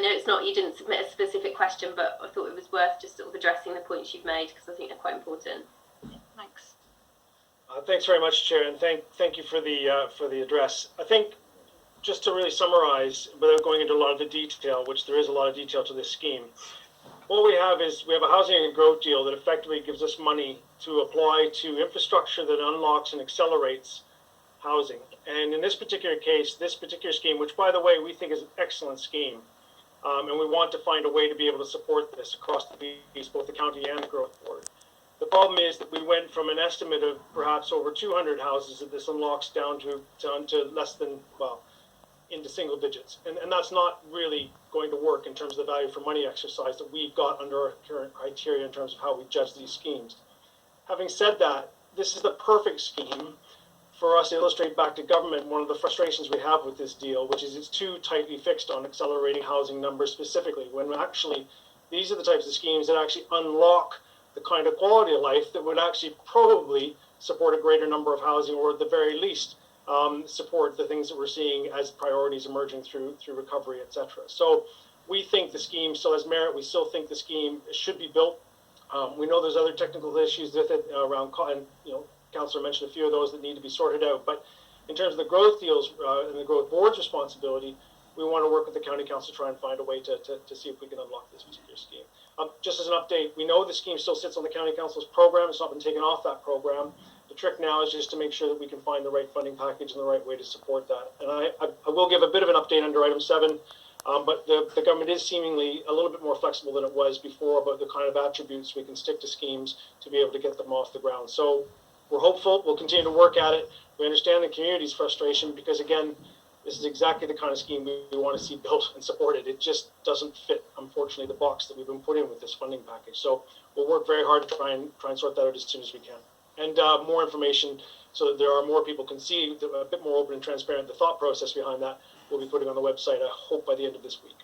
know it's not, you didn't submit a specific question, but I thought it was worth just sort of addressing the points you've made because I think they're quite important. Thanks. Thanks very much, Chair, and thank you for the address. I think just to really summarize, without going into a lot of the detail, which there is a lot of detail to this scheme, what we have is we have a housing and growth deal that effectively gives us money to apply to infrastructure that unlocks and accelerates housing. And in this particular case, this particular scheme, which by the way we think is an excellent scheme, and we want to find a way to be able to support this across the piece, both the county and the growth board. The problem is that we went from an estimate of perhaps over 200 houses that this unlocks down to less than, well, into single digits. And that's not really going to work in terms of the value for money exercise that we've got under our current criteria in terms of how we judge these schemes. Having said that, this is the perfect scheme for us to illustrate back to government one of the frustrations we have with this deal, which is it's too tightly fixed on accelerating housing numbers specifically, when actually these are the types of schemes that actually unlock the kind of quality of life that would actually probably support a greater number of housing, or at the very least support the things that we're seeing as priorities emerging through recovery, etc. So we think the scheme still has merit. We still think the scheme should be built. We know there's other technical issues with it around, and Councillor mentioned a few of those that need to be sorted out. But in terms of the growth deals and the growth board's responsibility, we want to work with the county council to try and find a way to see if we can unlock this particular scheme. Just as an update, we know the scheme still sits on the county council's program. It's not been taken off that program. The trick now is just to make sure that we can find the right funding package and the right way to support that. And I will give a bit of an update under item 7, but the government is seemingly a little bit more flexible than it was before about the kind of attributes we can stick to schemes to be able to get them off the ground. So we're hopeful. We'll continue to work at it. We understand the community's frustration because, again, this is exactly the kind of scheme we want to see built and supported. It just doesn't fit, unfortunately, the box that we've been put in with this funding package. So we'll work very hard to try and sort that out as soon as we can. And more information so that there are more people can see a bit more open and transparent the thought process behind that we'll be putting on the website, I hope, by the end of this week.